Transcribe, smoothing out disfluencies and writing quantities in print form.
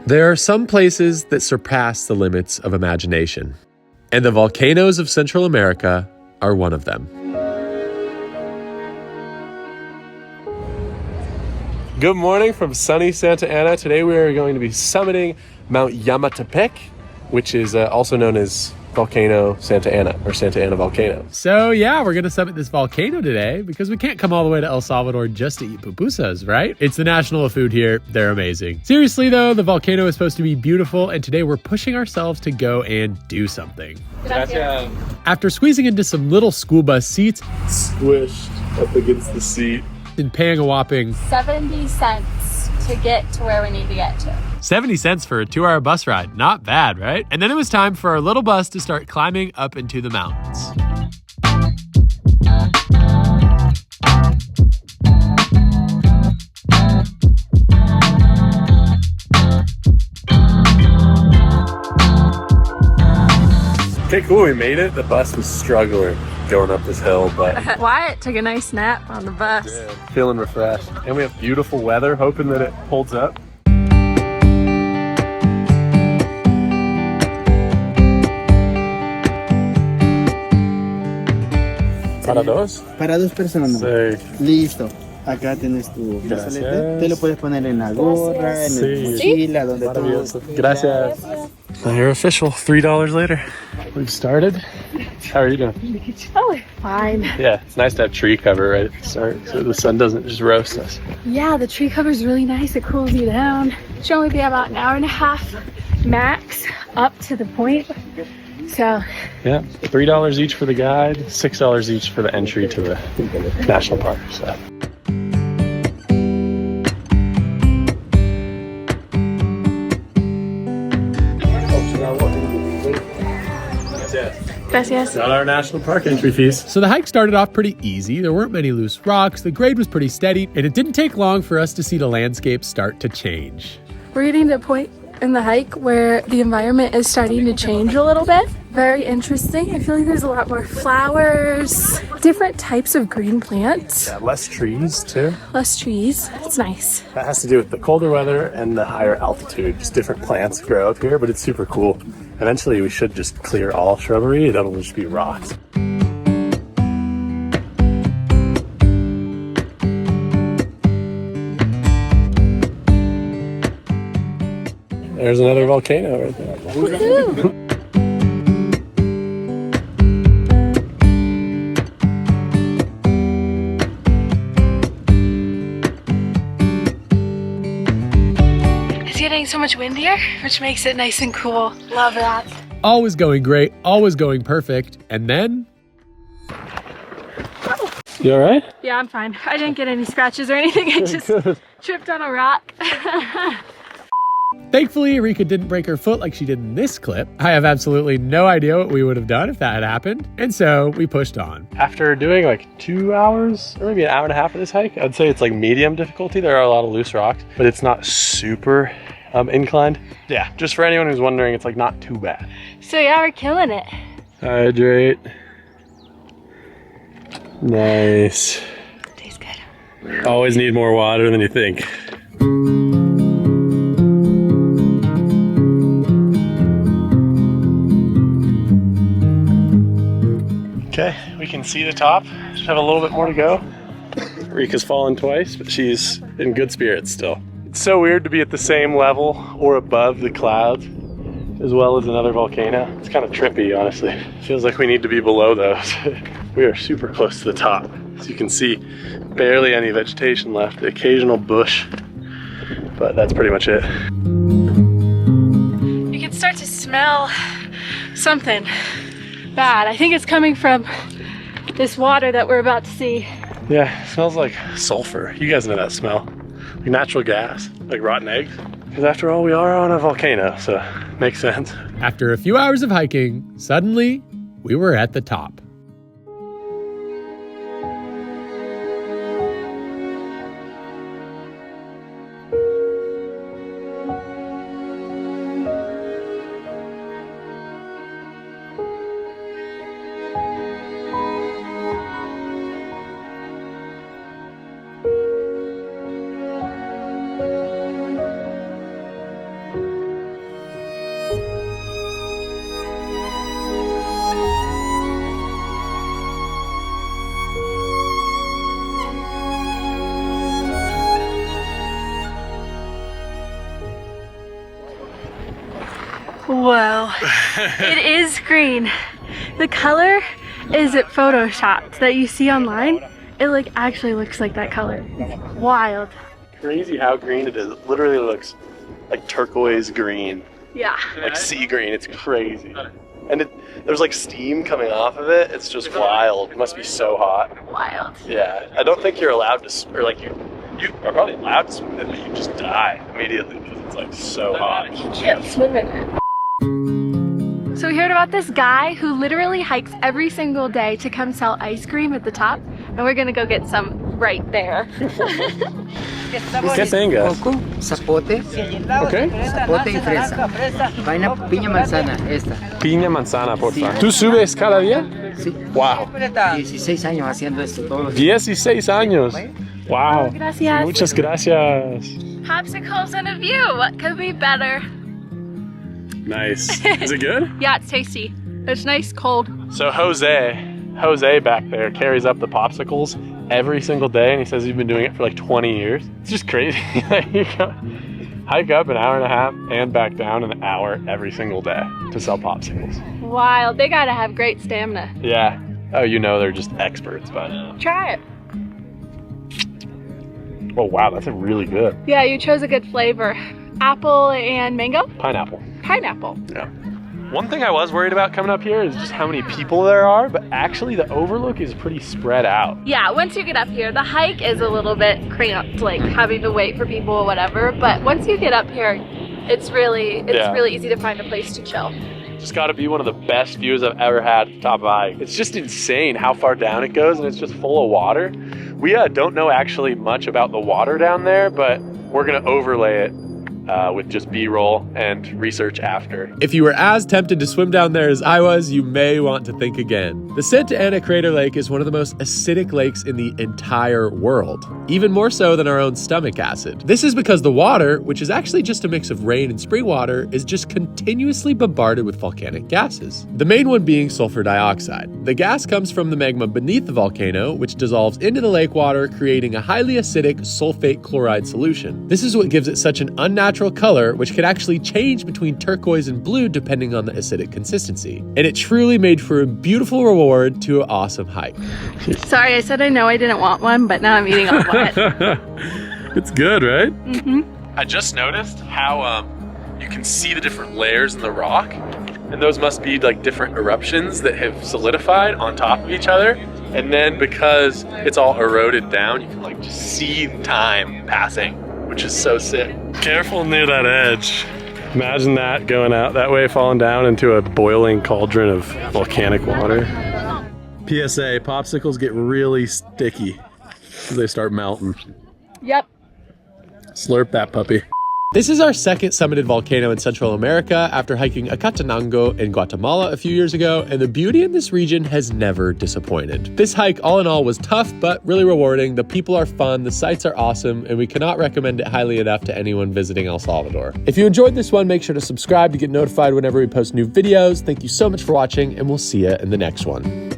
There are some places that surpass the limits of imagination, and the volcanoes of Central America are one of them. Good morning from sunny Santa Ana. Today we are going to be summiting Mount Llamatepec, which is also known as Volcano Santa Ana, or Santa Ana Volcano. So yeah, we're gonna summit this volcano today because we can't come all the way to El Salvador just to eat pupusas, right? It's the national food here. They're amazing. Seriously though, the volcano is supposed to be beautiful, and today we're pushing ourselves to go and do something. Gracias. After squeezing into some little school bus seats, squished up against the seat, and paying a whopping 70 cents to get to where we need to get to. 70 cents for a 2-hour bus ride. Not bad, right? And then it was time for our little bus to start climbing up into the mountains. Okay, cool, we made it. The bus was struggling going up this hill, but Wyatt took a nice nap on the bus. yeah, feeling refreshed. And we have beautiful weather, hoping that it holds up. ¿Para dos? Para dos personas. Sí. Listo. Acá tienes tu brazalete. Te lo puedes poner en la gorra, en la mochila, donde tú. Gracias. You're official. $3 later. We've started. How are you doing? Oh, fine. Yeah, it's nice to have tree cover right at the start so the sun doesn't just roast us. Yeah, the tree cover is really nice. It cools you down. It should only be about an hour and a half max up to the point. So yeah, $3 each for the guide, $6 each for the entry to the national park. So. gracias. Got our national park entry fees. So the hike started off pretty easy. There weren't many loose rocks. The grade was pretty steady, and it didn't take long for us to see the landscape start to change. We're getting to a point in the hike where the environment is starting to change a little bit. Very interesting. I feel like there's a lot more flowers, different types of green plants. Yeah, less trees too. Less trees. It's nice. That has to do with the colder weather and the higher altitude. Just different plants grow up here, but it's super cool. Eventually we should just clear all shrubbery. That'll just be rocks. There's another volcano right there. Woohoo! It's getting so much windier, which makes it nice and cool. Love that. Always going great, always going perfect, and then... You all right? Yeah, I'm fine. I didn't get any scratches or anything. I just tripped on a rock. Thankfully, Reyka didn't break her foot like she did in this clip. I have absolutely no idea what we would have done if that had happened, and so we pushed on. After doing like 2 hours, or maybe an hour and a half of this hike, I'd say it's like medium difficulty. There are a lot of loose rocks, but it's not super inclined. Yeah, just for anyone who's wondering, it's like not too bad. So yeah, we're killing it. Hydrate. Nice. Tastes good. Always need more water than you think. Okay, we can see the top. Just have a little bit more to go. Reyka's fallen twice, but she's in good spirits still. It's so weird to be at the same level or above the clouds as well as another volcano. It's kind of trippy, honestly. Feels like we need to be below those. We are super close to the top. As you can see, barely any vegetation left, the occasional bush, but that's pretty much it. You can start to smell something bad. I think it's coming from this water that we're about to see. Yeah, it smells like sulfur. You guys know that smell. Like natural gas, like rotten eggs. Because after all, we are on a volcano, so makes sense. After a few hours of hiking, suddenly we were at the top. Whoa, it is green. The color is photoshopped that you see online. It like actually looks like that color. Wild. Crazy how green it is. It literally looks like turquoise green. Yeah. Like sea green. It's crazy. And there's like steam coming off of it. It's just wild. It must be so hot. Wild. Yeah. I don't think you're allowed to, or like you are probably allowed to swim in it, but you just die immediately because it's like so hot. You can't swim in it. So we heard about this guy who literally hikes every single day to come sell ice cream at the top, and we're gonna go get some right there. ¿Qué tengas? Coco, zapote, Okay. zapote y fresa. Piña manzana, esta. Piña manzana, por favor. ¿Tú subes cada día? Sí. Wow. 16 años haciendo esto todos los días. 16 años. Wow. Gracias. Muchas gracias. Popsicles and a view. What could be better? Nice. Is it good? Yeah, it's tasty. It's nice cold. So Jose back there carries up the popsicles every single day, and he says he's been doing it for like 20 years. It's just crazy. You hike up an hour and a half and back down an hour every single day to sell popsicles. Wild. They gotta have great stamina. Yeah. Oh, you know they're just experts by now. Try it. Oh wow, that's really good. Yeah, you chose a good flavor. Apple and mango? Pineapple. Pineapple. Yeah. One thing I was worried about coming up here is just how many people there are, but actually the overlook is pretty spread out. Yeah, once you get up here, the hike is a little bit cramped, like having to wait for people or whatever, but once you get up here, it's really easy to find a place to chill. Just gotta be one of the best views I've ever had at the top of a hike. It's just insane how far down it goes, and it's just full of water. We don't know actually much about the water down there, but we're gonna overlay it with just B-roll and research after. If you were as tempted to swim down there as I was, you may want to think again. The Santa Ana Crater Lake is one of the most acidic lakes in the entire world, even more so than our own stomach acid. This is because the water, which is actually just a mix of rain and spring water, is just continuously bombarded with volcanic gases. The main one being sulfur dioxide. The gas comes from the magma beneath the volcano, which dissolves into the lake water, creating a highly acidic sulfate chloride solution. This is what gives it such an unnatural color, which can actually change between turquoise and blue depending on the acidic consistency. And it truly made for a beautiful reward to an awesome hike. Sorry, I said I know I didn't want one, but now I'm eating all of it. It's good, right? Mm-hmm. I just noticed how you can see the different layers in the rock, and those must be like different eruptions that have solidified on top of each other. And then because it's all eroded down, you can like just see time passing, which is so sick. Careful near that edge. Imagine that going out that way, falling down into a boiling cauldron of volcanic water. PSA, popsicles get really sticky as they start melting. Yep. Slurp that puppy. This is our second summited volcano in Central America after hiking Acatenango in Guatemala a few years ago, and the beauty in this region has never disappointed. This hike, all in all, was tough, but really rewarding. The people are fun, the sights are awesome, and we cannot recommend it highly enough to anyone visiting El Salvador. If you enjoyed this one, make sure to subscribe to get notified whenever we post new videos. Thank you so much for watching, and we'll see you in the next one.